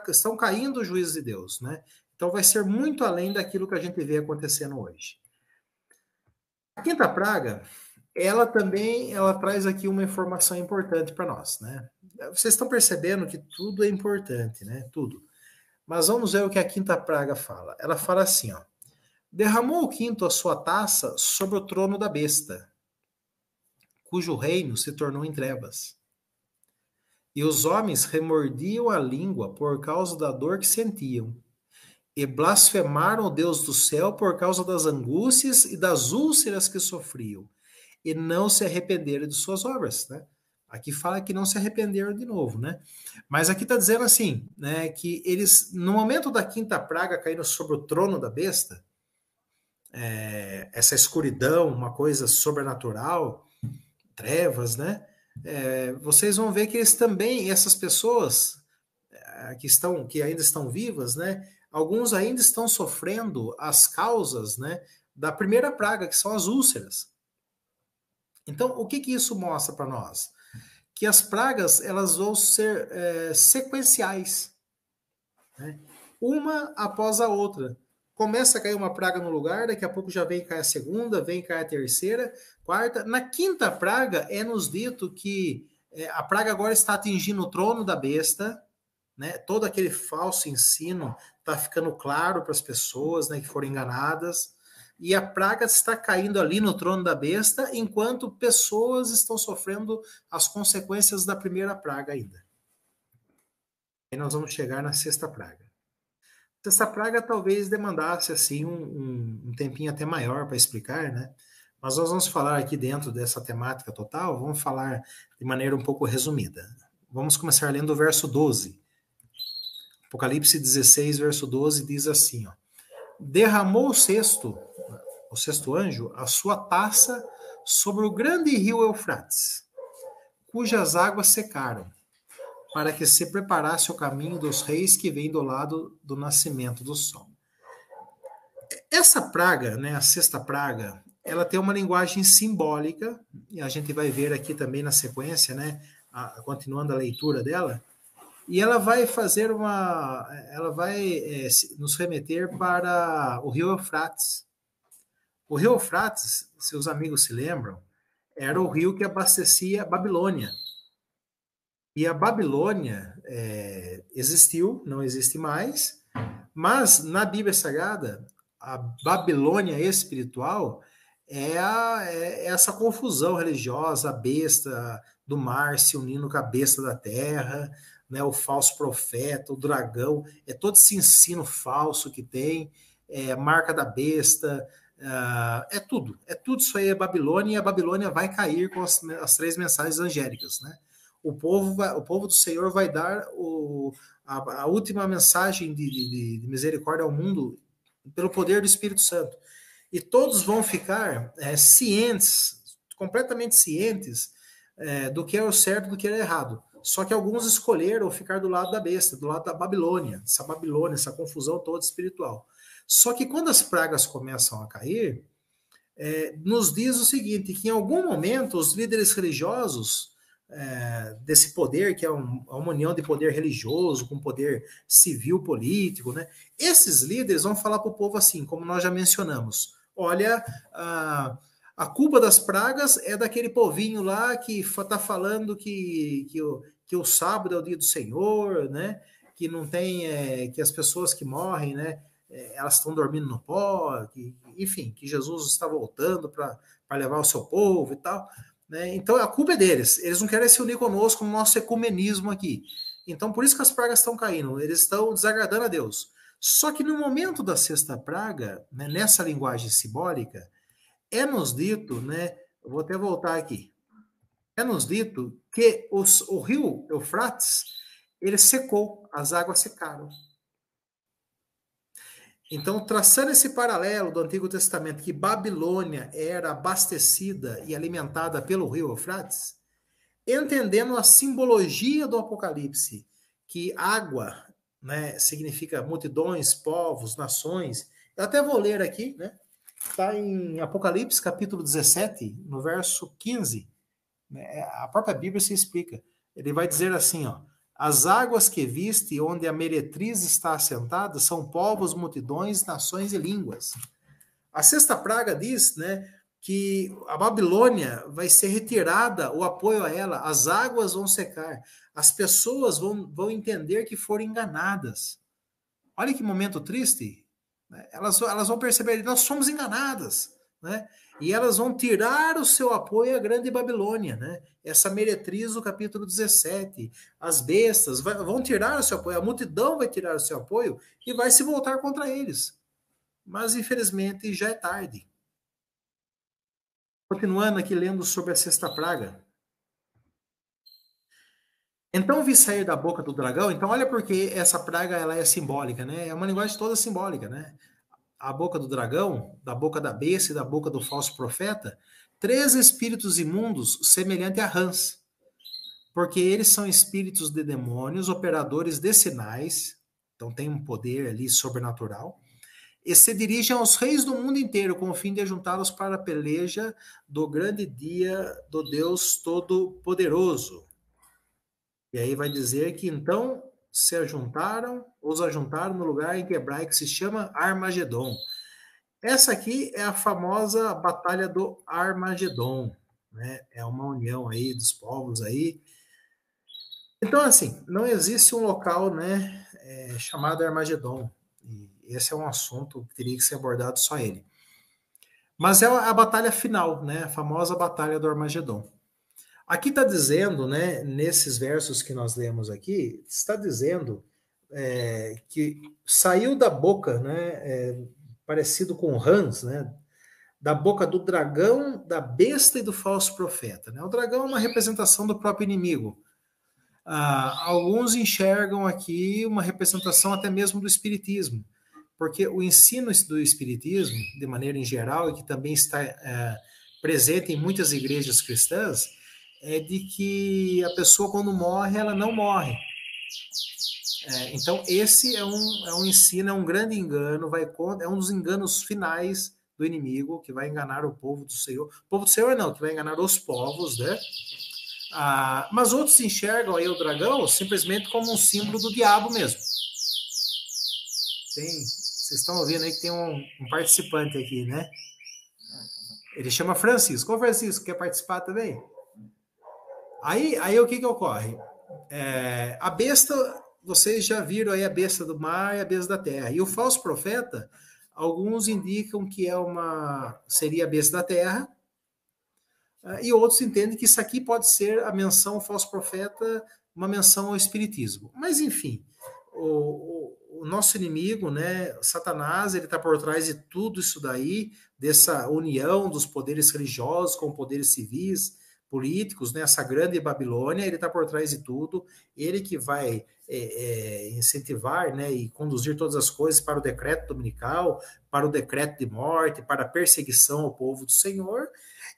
Estão caindo os juízos de Deus, né? Então vai ser muito além daquilo que a gente vê acontecendo hoje. A quinta praga, ela também traz aqui uma informação importante para nós, né? Vocês estão percebendo que tudo é importante, né? Tudo. Mas vamos ver o que a quinta praga fala. Ela fala assim, ó. Derramou o quinto a sua taça sobre o trono da besta, cujo reino se tornou em trevas. E os homens remordiam a língua por causa da dor que sentiam, e blasfemaram o Deus do céu por causa das angústias e das úlceras que sofriam, e não se arrependeram de suas obras, né? Aqui fala que não se arrependeram de novo, né? Mas aqui está dizendo assim, né, que eles, no momento da quinta praga caindo sobre o trono da besta, essa escuridão, uma coisa sobrenatural, trevas, né? Vocês vão ver que eles também, essas pessoas que ainda estão vivas, né? Alguns ainda estão sofrendo as causas, né, da primeira praga, que são as úlceras. Então, o que isso mostra para nós? Que as pragas elas vão ser sequenciais, né? Uma após a outra. Começa a cair uma praga no lugar, daqui a pouco já vem cair a segunda, vem cair a terceira, quarta. Na quinta praga é nos dito que a praga agora está atingindo o trono da besta, né? Todo aquele falso ensino está ficando claro para as pessoas, né, que foram enganadas, e a praga está caindo ali no trono da besta, enquanto pessoas estão sofrendo as consequências da primeira praga ainda. Aí nós vamos chegar na sexta praga. Essa praga talvez demandasse assim um tempinho até maior para explicar, né? Mas nós vamos falar aqui dentro dessa temática total, vamos falar de maneira um pouco resumida. Vamos começar lendo o verso 12. Apocalipse 16, verso 12, diz assim, ó. Derramou o sexto anjo, a sua taça sobre o grande rio Eufrates, cujas águas secaram, para que se preparasse o caminho dos reis que vêm do lado do nascimento do sol. Essa praga, né, a sexta praga, ela tem uma linguagem simbólica, e a gente vai ver aqui também na sequência, né, continuando a leitura dela, e ela vai nos remeter para o rio Eufrates. O rio Eufrates, seus amigos se lembram, era o rio que abastecia a Babilônia. E a Babilônia existiu, não existe mais, mas na Bíblia Sagrada, a Babilônia espiritual é essa confusão religiosa, a besta do mar se unindo com a besta da terra, né, o falso profeta, o dragão, todo esse ensino falso que tem, a marca da besta, É tudo isso aí é Babilônia, e a Babilônia vai cair com as 3 mensagens angélicas, né? O povo do Senhor vai dar a última mensagem de misericórdia ao mundo pelo poder do Espírito Santo. E todos vão ficar cientes, completamente cientes do que é o certo e do que é o errado. Só que alguns escolheram ficar do lado da besta, do lado da Babilônia, essa confusão toda espiritual. Só que quando as pragas começam a cair, nos diz o seguinte, que em algum momento os líderes religiosos desse poder, que é uma união de poder religioso com poder civil, político, né? Esses líderes vão falar para o povo assim, como nós já mencionamos, olha, a culpa das pragas é daquele povinho lá que está falando que o sábado é o dia do Senhor, né? Que não tem, que as pessoas que morrem, né? Elas estão dormindo no pó, enfim, que Jesus está voltando para levar o seu povo e tal. Né? Então a culpa é deles. Eles não querem se unir conosco no nosso ecumenismo aqui. Então por isso que as pragas estão caindo. Eles estão desagradando a Deus. Só que no momento da sexta praga, né, nessa linguagem simbólica, é-nos dito, né? Eu vou até voltar aqui. É-nos dito que o rio Eufrates, ele secou, as águas secaram. Então, traçando esse paralelo do Antigo Testamento, que Babilônia era abastecida e alimentada pelo rio Eufrates, entendendo a simbologia do Apocalipse, que água, né, significa multidões, povos, nações. Eu até vou ler aqui, né? Está em Apocalipse, capítulo 17, no verso 15. Né, a própria Bíblia se explica. Ele vai dizer assim, ó, as águas que viste, onde a meretriz está assentada, são povos, multidões, nações e línguas. A sexta praga diz, né, que a Babilônia vai ser retirada, o apoio a ela, as águas vão secar, as pessoas vão entender que foram enganadas. Olha que momento triste. Né? Elas vão perceber, nós somos enganadas. Né? E elas vão tirar o seu apoio à grande Babilônia, né? Essa meretriz do capítulo 17. As bestas vão tirar o seu apoio, a multidão vai tirar o seu apoio e vai se voltar contra eles. Mas, infelizmente, já é tarde. Continuando aqui lendo sobre a sexta praga. Então vi sair da boca do dragão. Então, olha porque essa praga ela é simbólica, né? É uma linguagem toda simbólica, né? A boca do dragão, da boca da besta e da boca do falso profeta, 3 espíritos imundos semelhante a rãs, porque eles são espíritos de demônios, operadores de sinais, então tem um poder ali sobrenatural, e se dirigem aos reis do mundo inteiro com o fim de juntá-los para a peleja do grande dia do Deus Todo-Poderoso. E aí vai dizer que então os ajuntaram no lugar em que hebraico se chama Armagedon. Essa aqui é a famosa Batalha do Armagedon, né? É uma união aí dos povos aí. Então, assim, não existe um local, né, chamado Armagedon. E esse é um assunto que teria que ser abordado só ele. Mas é a batalha final, né? A famosa Batalha do Armagedon. Aqui está dizendo, né, nesses versos que nós lemos aqui, está dizendo que saiu da boca, né, parecido com rãs, né, da boca do dragão, da besta e do falso profeta. Né? O dragão é uma representação do próprio inimigo. Alguns enxergam aqui uma representação até mesmo do espiritismo, porque o ensino do espiritismo, de maneira em geral, e que também está presente em muitas igrejas cristãs, é de que a pessoa, quando morre, ela não morre. Então, esse é um ensino, é um grande engano, é um dos enganos finais do inimigo, que vai enganar o povo do Senhor. O povo do Senhor não, que vai enganar os povos, né? Mas outros enxergam aí o dragão simplesmente como um símbolo do diabo mesmo. Vocês estão ouvindo aí que tem um participante aqui, né? Ele chama Francisco. Ô, Francisco, quer participar também? Aí o que ocorre? A besta, vocês já viram aí a besta do mar e a besta da terra. E o falso profeta, alguns indicam que seria a besta da terra, e outros entendem que isso aqui pode ser a menção ao falso profeta, uma menção ao espiritismo. Mas, enfim, o nosso inimigo, né, Satanás, ele está por trás de tudo isso daí, dessa união dos poderes religiosos com poderes civis, políticos, né, essa grande Babilônia, ele está por trás de tudo, ele que vai incentivar, né, e conduzir todas as coisas para o decreto dominical, para o decreto de morte, para a perseguição ao povo do Senhor.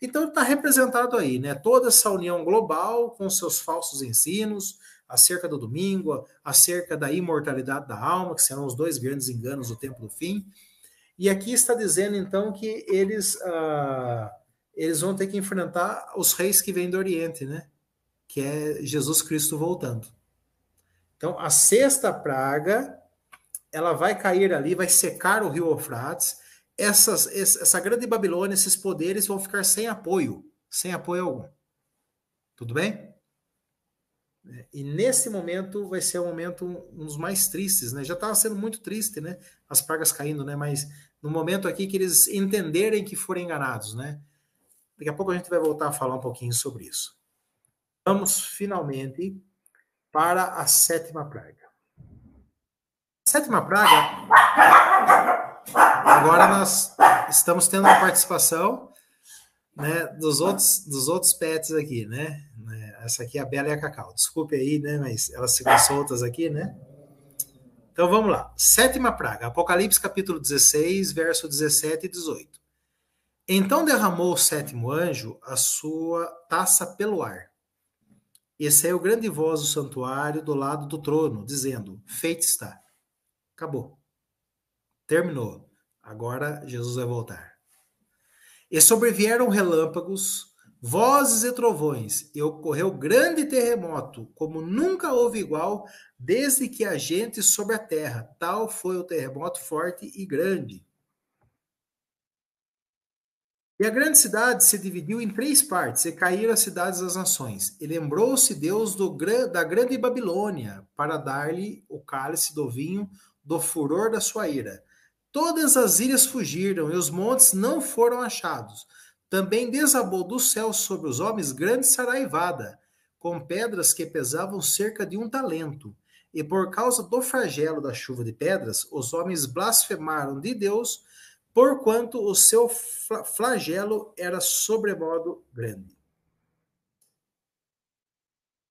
Então está representado aí, né, toda essa união global com seus falsos ensinos, acerca do domingo, acerca da imortalidade da alma, que serão os dois grandes enganos do tempo do fim. E aqui está dizendo, então, que eles vão ter que enfrentar os reis que vêm do Oriente, né? Que é Jesus Cristo voltando. Então, a sexta praga, ela vai cair ali, vai secar o rio Eufrates. Essa grande Babilônia, esses poderes vão ficar sem apoio algum. Tudo bem? E nesse momento vai ser um momento um dos mais tristes, né? Já estava sendo muito triste, né? As pragas caindo, né? Mas no momento aqui que eles entenderem que foram enganados, né? Daqui a pouco a gente vai voltar a falar um pouquinho sobre isso. Vamos finalmente para a sétima praga. A sétima praga, agora nós estamos tendo uma participação, né, dos outros pets aqui, né? Essa aqui é a Bela e a Cacau. Desculpe aí, né? Mas elas ficam soltas aqui, né? Então vamos lá. Sétima praga. Apocalipse capítulo 16, verso 17 e 18. Então derramou o sétimo anjo a sua taça pelo ar. E saiu grande voz do santuário do lado do trono, dizendo: feito está. Acabou. Terminou. Agora Jesus vai voltar. E sobrevieram relâmpagos, vozes e trovões, e ocorreu grande terremoto, como nunca houve igual, desde que há gente sobre a terra. Tal foi o terremoto forte e grande. E a grande cidade se dividiu em 3 partes, e caíram as cidades das nações. E lembrou-se Deus da grande Babilônia, para dar-lhe o cálice do vinho do furor da sua ira. Todas as ilhas fugiram, e os montes não foram achados. Também desabou do céu sobre os homens grande saraivada, com pedras que pesavam cerca de 1 talento. E por causa do flagelo da chuva de pedras, os homens blasfemaram de Deus, porquanto o seu flagelo era sobremodo grande.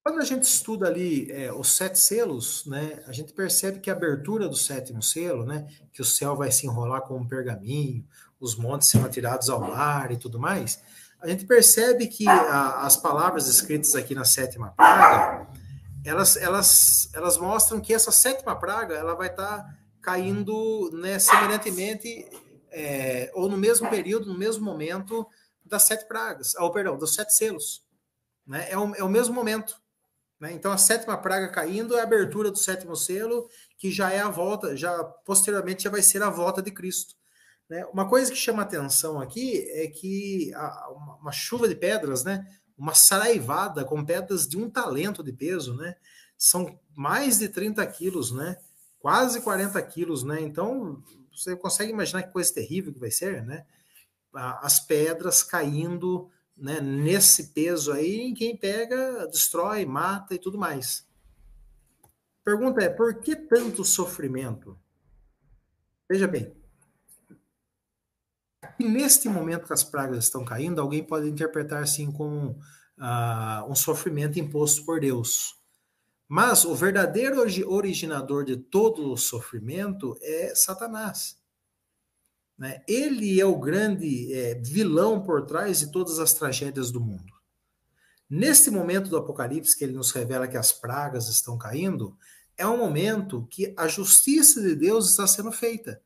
Quando a gente estuda ali os 7 selos, né, a gente percebe que a abertura do 7º selo, né, que o céu vai se enrolar com um pergaminho, os montes serão atirados ao mar e tudo mais, a gente percebe que as palavras escritas aqui na 7ª praga, elas mostram que essa 7ª praga ela vai estar caindo, né, semelhantemente, ou no mesmo período, no mesmo momento das 7 pragas, dos 7 selos. Né, é o mesmo momento. Né? Então, a 7ª praga caindo é a abertura do 7º selo, que já é a volta, posteriormente já vai ser a volta de Cristo. Né? Uma coisa que chama atenção aqui é que uma chuva de pedras, né? Uma saraivada com pedras de 1 talento de peso, né? São mais de 30 quilos, né? Quase 40 quilos, né? Então, você consegue imaginar que coisa terrível que vai ser, né? As pedras caindo, né, nesse peso aí, quem pega, destrói, mata e tudo mais. Pergunta é, por que tanto sofrimento? Veja bem, neste momento que as pragas estão caindo, alguém pode interpretar assim como um sofrimento imposto por Deus. Mas o verdadeiro originador de todo o sofrimento é Satanás. Né? Ele é o grande vilão por trás de todas as tragédias do mundo. Neste momento do Apocalipse, que ele nos revela que as pragas estão caindo, é um momento que a justiça de Deus está sendo feita,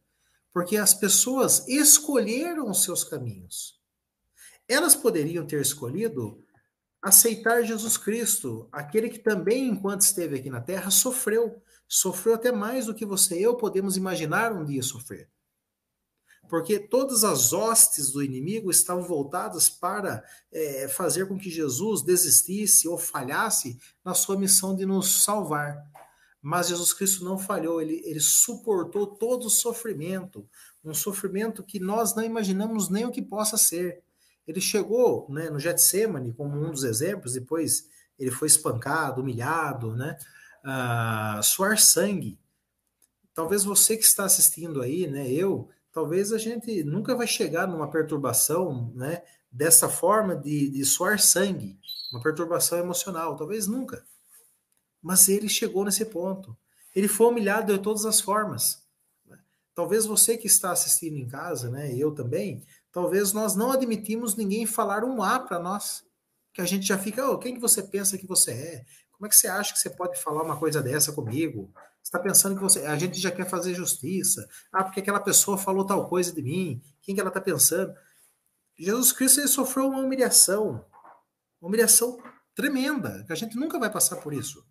porque as pessoas escolheram os seus caminhos. Elas poderiam ter escolhido aceitar Jesus Cristo, aquele que também, enquanto esteve aqui na Terra, sofreu até mais do que você e eu podemos imaginar um dia sofrer. Porque todas as hostes do inimigo estavam voltadas para fazer com que Jesus desistisse ou falhasse na sua missão de nos salvar. Mas Jesus Cristo não falhou, ele suportou todo o sofrimento, um sofrimento que nós não imaginamos nem o que possa ser. Ele chegou, né, no Getsêmani como um dos exemplos, depois ele foi espancado, humilhado, né, suar sangue. talvez você que está assistindo aí, né, talvez a gente nunca vai chegar numa perturbação, né, dessa forma de suar sangue, uma perturbação emocional, talvez nunca. Mas ele chegou nesse ponto. Ele foi humilhado de todas as formas. Talvez você que está assistindo em casa, né, eu também, talvez nós não admitimos ninguém falar um A para nós, que a gente já fica, oh, quem que você pensa que você é? Como é que você acha que você pode falar uma coisa dessa comigo? Você está pensando que você... A gente já quer fazer justiça. Ah, porque aquela pessoa falou tal coisa de mim. Quem que ela está pensando? Jesus Cristo, ele sofreu uma humilhação tremenda, que a gente nunca vai passar por isso,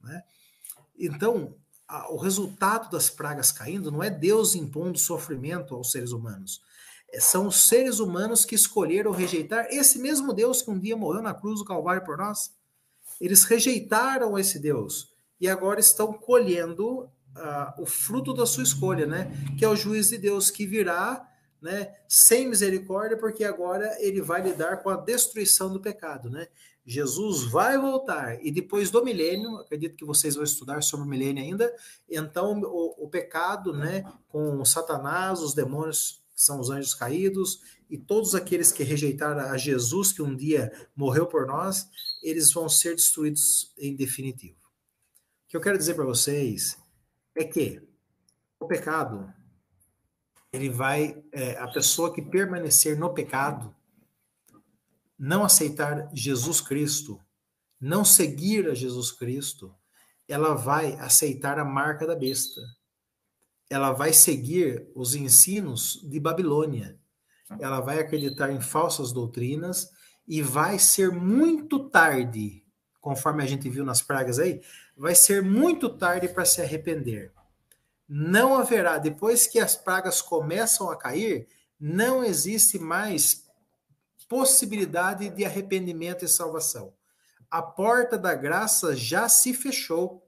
né? Então, o resultado das pragas caindo não é Deus impondo sofrimento aos seres humanos. São os seres humanos que escolheram rejeitar esse mesmo Deus que um dia morreu na cruz do Calvário por nós. Eles rejeitaram esse Deus e agora estão colhendo o fruto da sua escolha, né? Que é o juiz de Deus que virá, né? Sem misericórdia, porque agora ele vai lidar com a destruição do pecado, né? Jesus vai voltar e depois do milênio, acredito que vocês vão estudar sobre o milênio ainda, então o pecado, né? Com Satanás, os demônios, que são os anjos caídos, e todos aqueles que rejeitaram a Jesus, que um dia morreu por nós, eles vão ser destruídos em definitivo. O que eu quero dizer para vocês é que o pecado, ele vai, a pessoa que permanecer no pecado, não aceitar Jesus Cristo, não seguir a Jesus Cristo, ela vai aceitar a marca da besta. Ela vai seguir os ensinos de Babilônia. Ela vai acreditar em falsas doutrinas e vai ser muito tarde, conforme a gente viu nas pragas aí, vai ser muito tarde para se arrepender. Não haverá, depois que as pragas começam a cair, não existe mais possibilidade de arrependimento e salvação. A porta da graça já se fechou.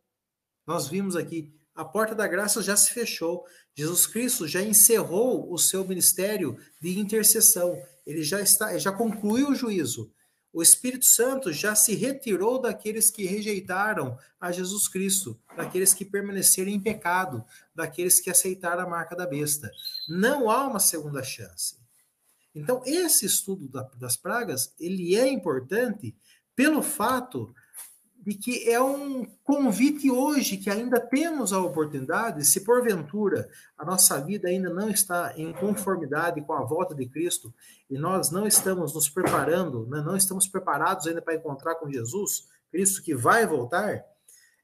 Nós vimos aqui, a porta da graça já se fechou. Jesus Cristo já encerrou o seu ministério de intercessão. Ele já concluiu o juízo. O Espírito Santo já se retirou daqueles que rejeitaram a Jesus Cristo, daqueles que permaneceram em pecado, daqueles que aceitaram a marca da besta. Não há uma segunda chance. Então, esse estudo das pragas, ele é importante pelo fato de que é um convite hoje que ainda temos a oportunidade, se porventura a nossa vida ainda não está em conformidade com a volta de Cristo e nós não estamos nos preparando, né, não estamos preparados ainda para encontrar com Jesus, Cristo que vai voltar,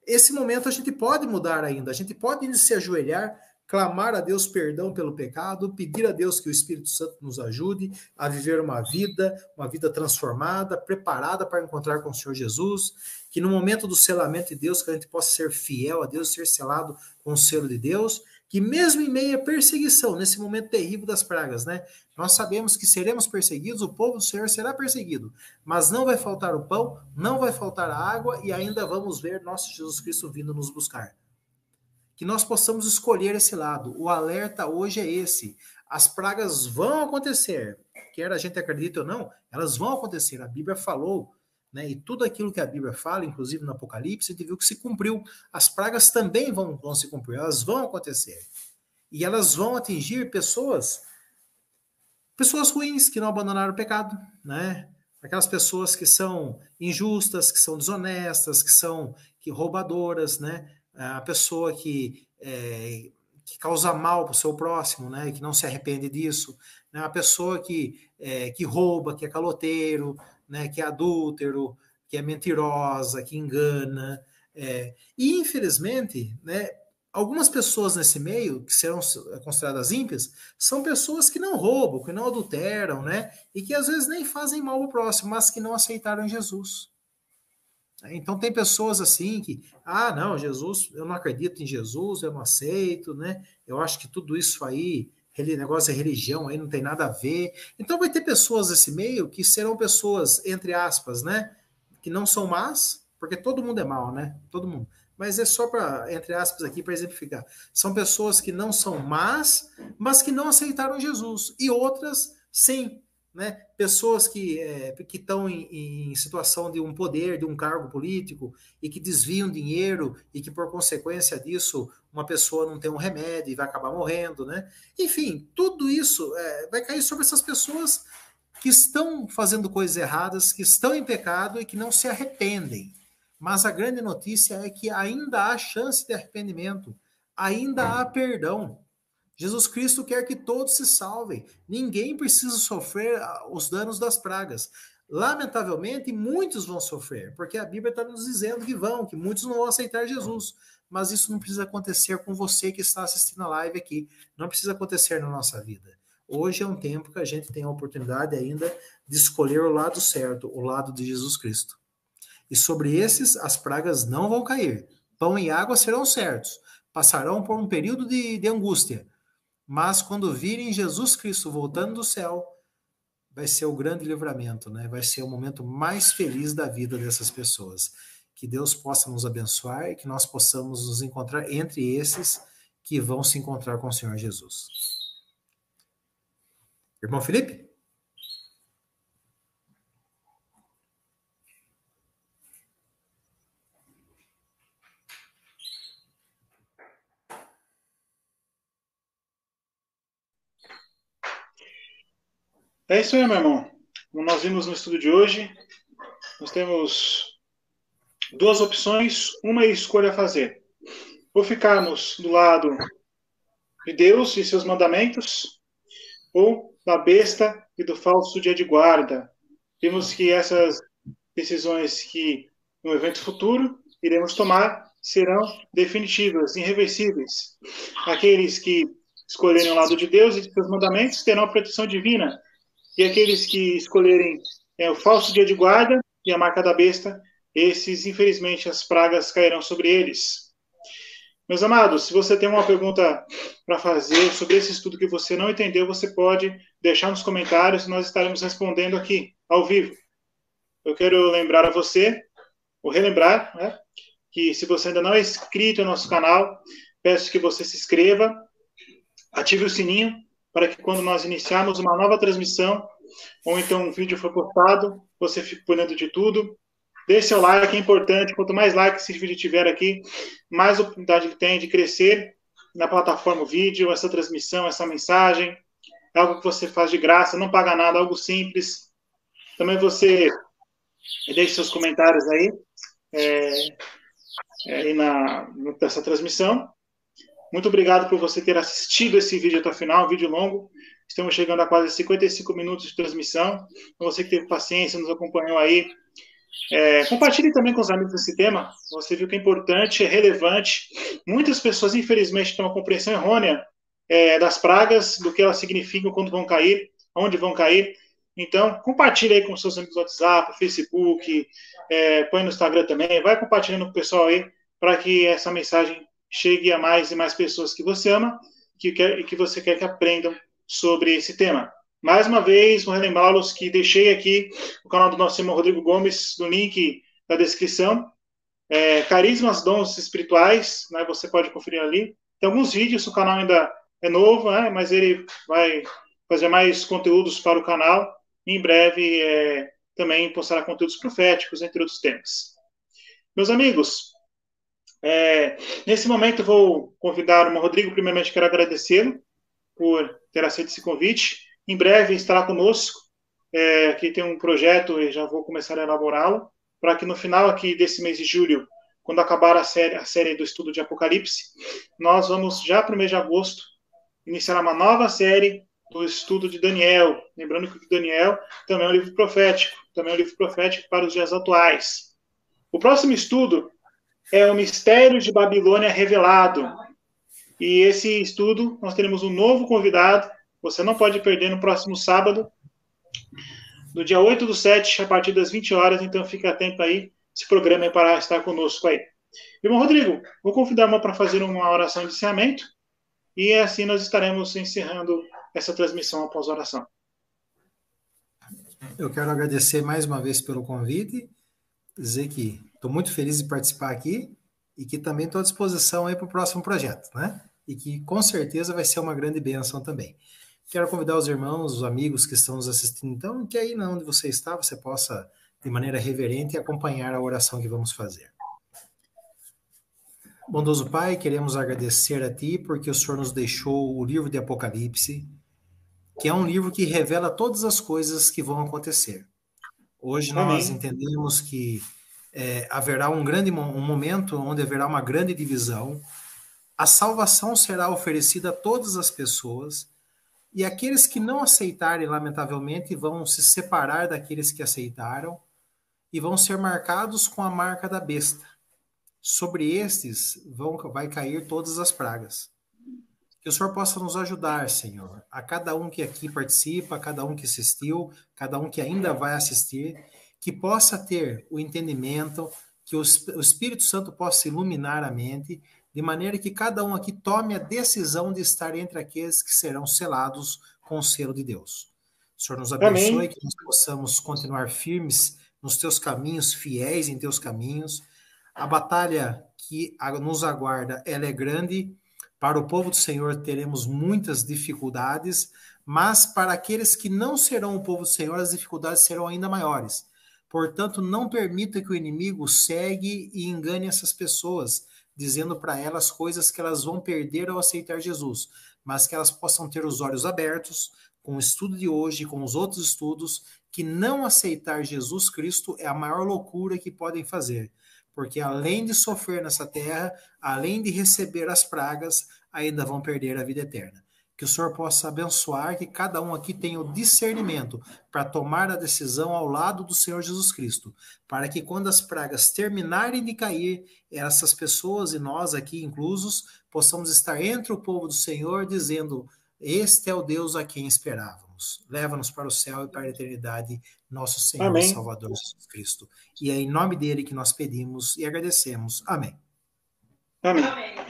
esse momento a gente pode mudar ainda, a gente pode se ajoelhar, clamar a Deus perdão pelo pecado, pedir a Deus que o Espírito Santo nos ajude a viver uma vida transformada, preparada para encontrar com o Senhor Jesus, que no momento do selamento de Deus, que a gente possa ser fiel a Deus, ser selado com o selo de Deus, que mesmo em meio à perseguição, nesse momento terrível das pragas, né? Nós sabemos que seremos perseguidos, o povo do Senhor será perseguido, mas não vai faltar o pão, não vai faltar a água e ainda vamos ver nosso Jesus Cristo vindo nos buscar. Que nós possamos escolher esse lado. O alerta hoje é esse. As pragas vão acontecer, quer a gente acredite ou não, elas vão acontecer. A Bíblia falou, né? E tudo aquilo que a Bíblia fala, inclusive no Apocalipse, a gente viu que se cumpriu. As pragas também vão se cumprir, elas vão acontecer. E elas vão atingir pessoas ruins que não abandonaram o pecado, né? Aquelas pessoas que são injustas, que são desonestas, que roubadoras, né? A pessoa que causa mal para o seu próximo, né, que não se arrepende disso, né, a pessoa que rouba, que é caloteiro, né, que é adúltero, que é mentirosa, que engana. E, infelizmente, né, algumas pessoas nesse meio, que serão consideradas ímpias, são pessoas que não roubam, que não adulteram, né, e que às vezes nem fazem mal ao próximo, mas que não aceitaram Jesus. Então tem pessoas assim que, não, Jesus, eu não acredito em Jesus, eu não aceito, né? Eu acho que tudo isso aí, negócio é religião, aí não tem nada a ver. Então vai ter pessoas nesse meio que serão pessoas, entre aspas, né? Que não são más, porque todo mundo é mau, né? Todo mundo. Mas é só para, entre aspas aqui, para exemplificar. São pessoas que não são más, mas que não aceitaram Jesus. E outras, sim, né? Pessoas que estão em situação de um poder, de um cargo político, e que desviam dinheiro, e que, por consequência disso, uma pessoa não tem um remédio e vai acabar morrendo, né? Enfim, tudo isso vai cair sobre essas pessoas que estão fazendo coisas erradas, que estão em pecado e que não se arrependem. Mas a grande notícia é que ainda há chance de arrependimento, ainda há perdão. Jesus Cristo quer que todos se salvem. Ninguém precisa sofrer os danos das pragas. Lamentavelmente, muitos vão sofrer, porque a Bíblia está nos dizendo que muitos não vão aceitar Jesus. Mas isso não precisa acontecer com você que está assistindo a live aqui. Não precisa acontecer na nossa vida. Hoje é um tempo que a gente tem a oportunidade ainda de escolher o lado certo, o lado de Jesus Cristo. E sobre esses, as pragas não vão cair. Pão e água serão certos. Passarão por um período de angústia. Mas quando virem Jesus Cristo voltando do céu, vai ser o grande livramento, né? Vai ser o momento mais feliz da vida dessas pessoas. Que Deus possa nos abençoar e que nós possamos nos encontrar entre esses que vão se encontrar com o Senhor Jesus. Irmão Felipe? É isso aí, meu irmão. Como nós vimos no estudo de hoje, nós temos duas opções, uma escolha a fazer. Ou ficarmos do lado de Deus e seus mandamentos, ou da besta e do falso dia de guarda. Vimos que essas decisões que no evento futuro iremos tomar serão definitivas, irreversíveis. Aqueles que escolherem o lado de Deus e de seus mandamentos terão a proteção divina. E aqueles que escolherem o falso dia de guarda e a marca da besta, esses, infelizmente, as pragas cairão sobre eles. Meus amados, se você tem uma pergunta para fazer sobre esse estudo que você não entendeu, você pode deixar nos comentários e nós estaremos respondendo aqui, ao vivo. Eu quero lembrar a você, ou relembrar, né, que se você ainda não é inscrito no nosso canal, peço que você se inscreva, ative o sininho, para que quando nós iniciarmos uma nova transmissão, ou então um vídeo for postado, você fique por dentro de tudo. Deixe seu like, é importante. Quanto mais likes esse vídeo tiver aqui, mais oportunidade ele tem de crescer na plataforma o vídeo, essa transmissão, essa mensagem. É algo que você faz de graça, não paga nada, algo simples. Também você deixe seus comentários aí, nessa transmissão. Muito obrigado por você ter assistido esse vídeo até o final, um vídeo longo. Estamos chegando a quase 55 minutos de transmissão. Você que teve paciência, nos acompanhou aí. Compartilhe também com os amigos esse tema. Você viu que é importante, é relevante. Muitas pessoas, infelizmente, têm uma compreensão errônea das pragas, do que elas significam, quando vão cair, onde vão cair. Então, compartilhe aí com seus amigos no WhatsApp, Facebook, põe no Instagram também. Vai compartilhando com o pessoal aí, para que essa mensagem chegue a mais e mais pessoas que você ama e que você quer que aprendam sobre esse tema. Mais uma vez, vou relembrá-los que deixei aqui o canal do nosso irmão Rodrigo Gomes, no link da descrição. Carismas, Dons Espirituais, né, você pode conferir ali. Tem alguns vídeos, o canal ainda é novo, né, mas ele vai fazer mais conteúdos para o canal. E em breve também postará conteúdos proféticos, entre outros temas. Meus amigos, nesse momento vou convidar o irmão Rodrigo. Primeiramente quero agradecê-lo por ter aceito esse convite. Em breve estará conosco. Aqui tem um projeto e já vou começar a elaborá-lo, para que no final aqui desse mês de julho, quando acabar a série do estudo de Apocalipse, nós vamos já para o mês de agosto iniciar uma nova série do estudo de Daniel. Lembrando que Daniel também é um livro profético, para os dias atuais. O próximo estudo é o Mistério de Babilônia Revelado. E esse estudo, nós teremos um novo convidado. Você não pode perder no próximo sábado, no dia 8/7, a partir das 20 horas. Então, fique atento aí. Esse programa é para estar conosco aí. Irmão Rodrigo, vou convidar o irmão para fazer uma oração de encerramento. E assim nós estaremos encerrando essa transmissão após a oração. Eu quero agradecer mais uma vez pelo convite, dizer que estou muito feliz de participar aqui e que também estou à disposição aí para o próximo projeto, né? E que com certeza vai ser uma grande bênção também. Quero convidar os irmãos, os amigos que estão nos assistindo, então, que aí onde você está, você possa, de maneira reverente, acompanhar a oração que vamos fazer. Bondoso Pai, queremos agradecer a Ti porque o Senhor nos deixou o livro de Apocalipse, que é um livro que revela todas as coisas que vão acontecer. Hoje nós Amém. entendemos que haverá um momento onde haverá uma grande divisão. A salvação será oferecida a todas as pessoas, e aqueles que não aceitarem, lamentavelmente, vão se separar daqueles que aceitaram e vão ser marcados com a marca da besta. Sobre estes vai cair todas as pragas. Que o Senhor possa nos ajudar, Senhor, a cada um que aqui participa, a cada um que assistiu, cada um que ainda vai assistir, que possa ter o entendimento, que o Espírito Santo possa iluminar a mente, de maneira que cada um aqui tome a decisão de estar entre aqueles que serão selados com o selo de Deus. O Senhor nos abençoe, Amém. que nós possamos continuar firmes nos teus caminhos, fiéis em teus caminhos. A batalha que nos aguarda, ela é grande. Para o povo do Senhor teremos muitas dificuldades, mas para aqueles que não serão o povo do Senhor, as dificuldades serão ainda maiores. Portanto, não permita que o inimigo segue e engane essas pessoas, dizendo para elas coisas que elas vão perder ao aceitar Jesus, mas que elas possam ter os olhos abertos com o estudo de hoje, com os outros estudos, que não aceitar Jesus Cristo é a maior loucura que podem fazer. Porque além de sofrer nessa terra, além de receber as pragas, ainda vão perder a vida eterna. Que o Senhor possa abençoar, que cada um aqui tenha o discernimento para tomar a decisão ao lado do Senhor Jesus Cristo, para que quando as pragas terminarem de cair, essas pessoas e nós aqui inclusos, possamos estar entre o povo do Senhor dizendo: este é o Deus a quem esperávamos. Leva-nos para o céu e para a eternidade, nosso Senhor e Amém. Salvador Jesus Cristo. E é em nome dele que nós pedimos e agradecemos. Amém. Amém.